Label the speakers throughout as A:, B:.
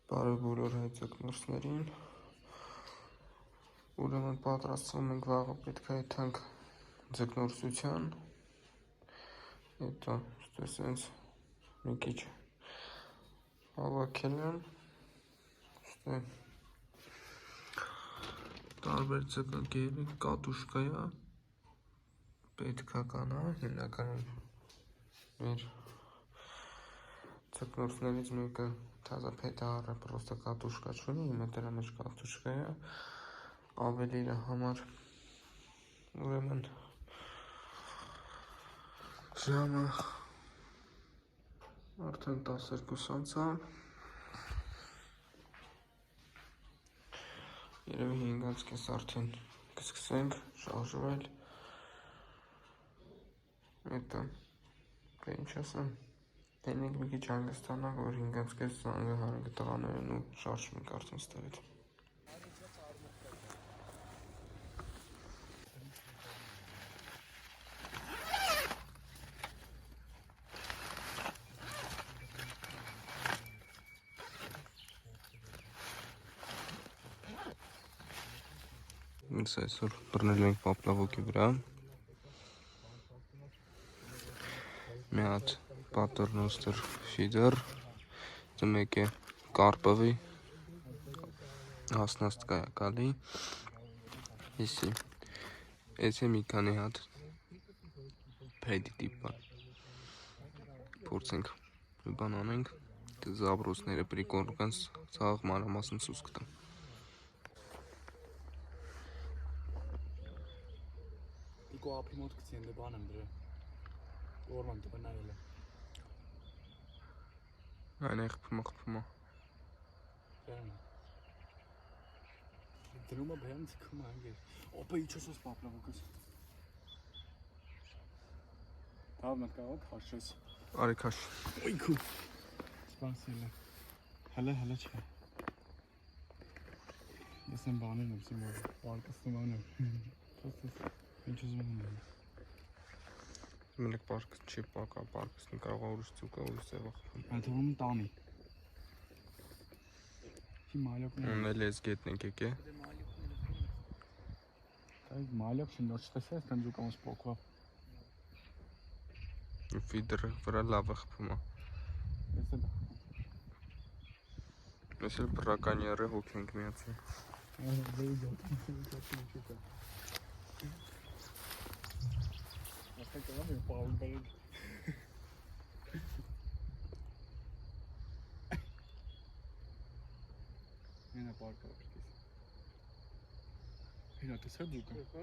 A: Բարև բոլոր հայցակնորսներին, ուրեմն պատրաստվում ենք վաղը պետք է եթանք ձկնորսության, հետո ստեսենց մի քիչ հավաքել եմ, տարբեր ձկնկերի կատուշկայա, պետքա կանա, հիմնականում մեր ձկնորսներից մեկը թազապետահարը պրոստը կատուշկա չունի, հիմա դրա մեջ կատուշկա է, ավելի իր համար, ուրեմն ժամը արդեն 12 անցավ, երևի 5:30 արդեն կսկսենք շարժվել, հետո, ինչ ասեմ, Տենենք մի քիչ հանգստանանք, որ 5:30 զանգը հանենք տղաներն ու շարժում ենք արդեն ստեղից։ Ինձ այսօր բռնել ենք պապլավոկի վրա, մի հատ պատերնոստր ֆիդեր, մեկ է կարպովի, հասնաստկայ ակալի, իսի, այս է մի քանի հատ պեդի տիպան, փորձենք բան անենք, զաբրոսները պրիկոն կանց ծաղ մանրամասն սուս կտամ։
B: Դիկո ափի մոտ կցի ընդ բան եմ դրը, օրման դպը նայել է։
A: Այն է խպումա։
B: Դրումը բեմ ծկում անգեր, օպը իչոսոս պապլավոկս։ Դավ մտ կաղոք խաշես։
A: Արի քաշ։
B: Ոյքու։ Սպասել է։ Հələ չկա։ Ես եմ բանել եմ սիմոր, պարկստում անեմ։ Ինչ ուզում եմ։
A: Մենակ պարկս չի պարկսն կարող ուրիշ ծուկա, ուրիշ ձևա խփում։
B: Այդ հոնում տանի։ Չի մալյոկն է։
A: Ունել ես գետնենք եկե։
B: Այդ մալյոկ շնորհ չտեսես, տան ձուկամս պոկվա։
A: Ֆիդերը վրա լավ է խփում։ Ես էլ բռական եռը հոգ ենք միացել։
B: Կրամ եմ պաղում բերել։ Մենա պարկա պրկես։ Հինա տես է դուկը։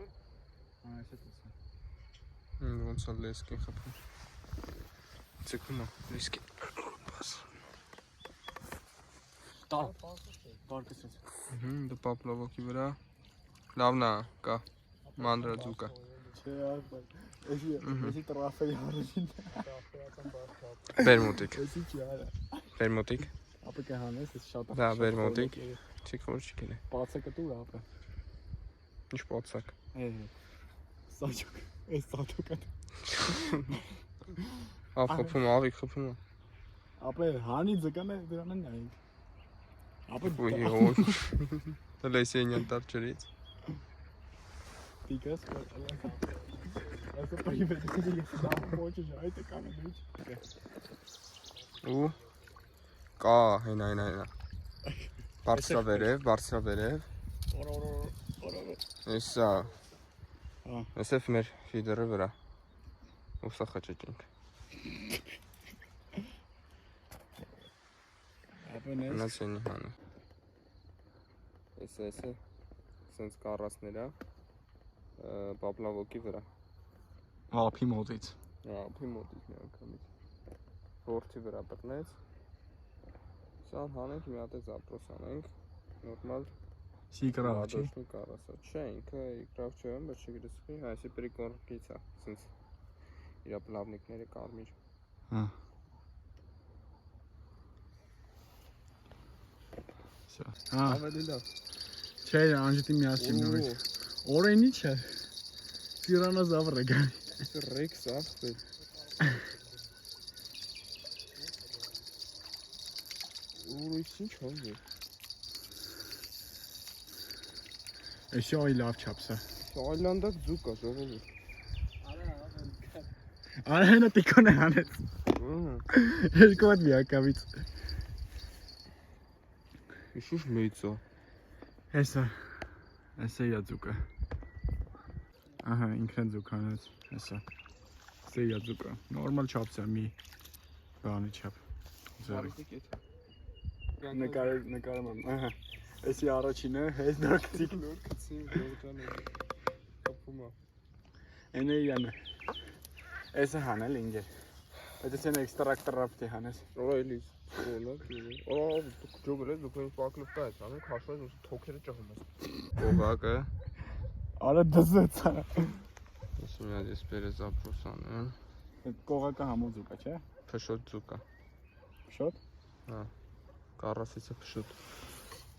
B: Այս է տես է։
A: Ոնց է լեսկին խփում։ Ձգումա, լեսկին բաս։
B: Տար, պարկես ես։
A: Դու պապլավոկի վրա, լավնա, կա, մանրը ձուկա։
B: Չէ արբար, էսի տրաֆեի հարուշին։
A: Բերմոտիկ։
B: Էսի չի արա։
A: Բերմոտիկ։
B: Ապը կհանես, ես շատ
A: Դա բերմոտիկ։ Չի խոր չկին է։
B: Պացակը տուր ապը։
A: Ինչ պացակ։
B: Սաճոկ, ես սաճոկը։
A: Խփում, ավիկ խփում։
B: Ապը հանի ձկան է դրան են նայինք։ Ապը
A: Դա լեսենյան տարջերից։
B: Տիկաս Այսը պայվետի ես դամ պոչը ժայտը կանը մեջ։
A: Ու կա, հենա։ Բարձրավերև։ Էսա։ Էսեվ մեր ֆիդերը վրա։ Ուսա խճճենք։ Նաց ենի հանը։ Էսը, սենց կարասներա, պապլավոկի վրա։
B: Ափի մոտից։
A: Ափի մոտից մի անգամից։ Որդի վրա բռնեց։ Սան հանենք մի հատ է զապրոս անենք, նորմալ
B: Սի կրավ չի։
A: Ադոշնի կարասա, չէ, ինքը իկրավ չէ, բայց չգրսվի, այսի պրիկորկից է, սենց իրա պլավնիկները կարմիր։ Ավելի լավ։
B: Չէ, անջտի միացիմ նորից։ Օրեն ինչ է։ Տիրանոզավր է գալի։
A: Ռեքս ախպել։ Ուրույս ինչ հոզ է։
B: Էսի այ լավ չափսա։
A: Այլանդակ ձուկ է, ժողովուրդ։
B: Արա հենա տիկոն է հանեց։ Երկու հատ միակավից։
A: Իշուշ մեծ է։
B: Հեսա իա ձուկը։ Ահա ինքն ձուկ հանեց, հեսա։ Սա իա ձուկը, նորմալ չափսա մի բանի չափ։ Ձեռի։ Նկարում եմ, ահա։ Էսի առաջինը, հես նորքցիկ։
A: Նորքցիկ, գողջան է։ Կապում է։
B: Էնե իանը։ Էսը հանել ինգեր։ Այդ էսեն էքստրակտոր ռապտի հանես։
A: Օրայլիս, օրակ է։ Դուք ջոգել եք, դուք ինձ պակլուպտա եք, անում քաշվեց, ուսը թոքերը ճղում ես։ Կողակը։
B: Արա դզեց արա։
A: Ուսում եմ ես բերեց ապրոսան, են։
B: Այդ կողակը համոտ ձուկ է, չէ։
A: Փշոտ ձուկ է։
B: Փշոտ։
A: Հա։ Կարասից է փշոտ։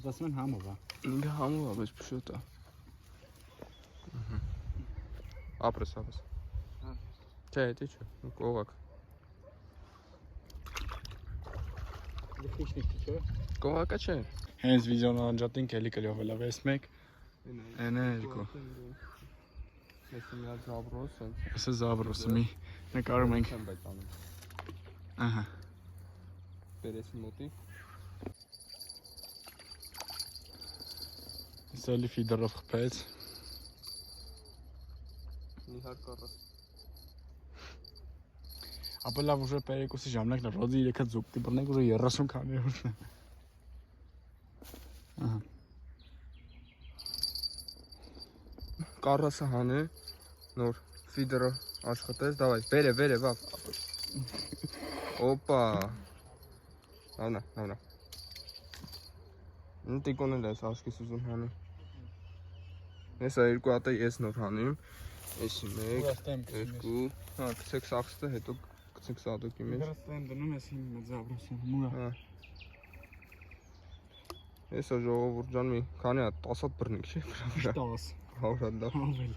B: Դասում են համով է։
A: Ինքը համով է, բայց փշոտ է։ Ապրես։ Չէ, դա չէ, կողակ։
B: Դիքիշնիկ չէ։
A: Կողակը չէ։
B: Հենց վիդեոն անջատին կելի կլյովելա 6 Էնե երկու։
A: Ես մի հատ զաբրոս եմ։
B: Էսը զաբրոսը մի նկարում ենք։
A: Բայց անում։
B: Ահա։
A: Բերեցի մոտի։
B: Էսը ֆիդերով խփեց։
A: Մի հատ կարաս։
B: Ապա լավ ուժը պերեկուսի ժամանակն է, ռոզի 3 հատ ձուկ դիպրնենք ուժը 30 քանի օրն է։ Ահա։
A: Կարասը հանե, նոր ֆիդերը աշխատեց, դավայ, բերը, վավ։ Օպա։ Լավնա։ Տիկոն էլ ես աշկիս ուզում հանի։ Ես երկու հատ ես նոր հանիմ, եսի մեկ, երկու, հա, կցեք սախստը, հետո կցեք սադոկի մեջ։
B: Դրստեմ դնում ես իմ մեծ զաբրոսը, մուրա։
A: Հա։ Եսա ժողովուրդ ջան մի քանի հատ 10 հատ բռնիկ չի վրա։
B: 10
A: Հավորդ լավ։
B: Ավել։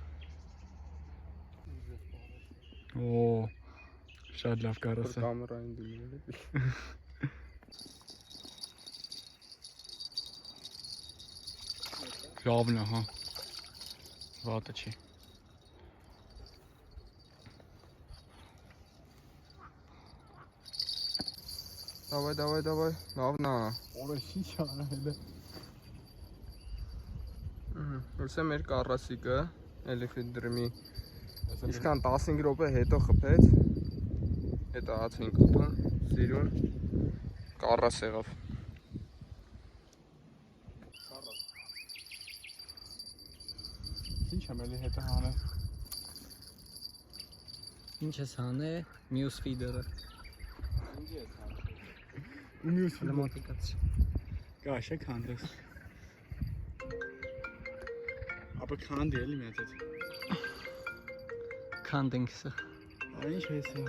B: Օ, շատ լավ կարասը։
A: Կամերային դիմել է։
B: Լավն է, հա։ Վատը չի։
A: Դավայ, լավն է։
B: Օրը չի չարել է։
A: Ուրսը մեր կարասիկը, էլեֆիտ դրմի, իշքան 15 րոպե հետո խփեց, հետո հաց ենք խփում, սիրուն, կարաս եղավ։
B: Ինչ եմ էլի հետը հանել։
C: Ինչ ես հանե, մյուս ֆիդերը։
B: Ու մյուս
C: Լմոտիկաց։
B: Գաշ է քանդես։ Ապա քանդի էլի մի հատ։
C: Քանդենք սա։
B: Ինչ է սա։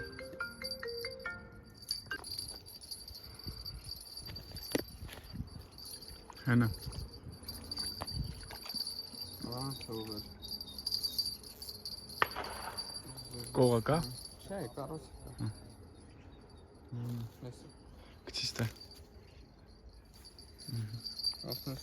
B: Հենա։
A: Թողեր։
B: Կողակա։
A: Չէ, կարասիկը։ Ես
B: Գցիս տա։
A: ասնես։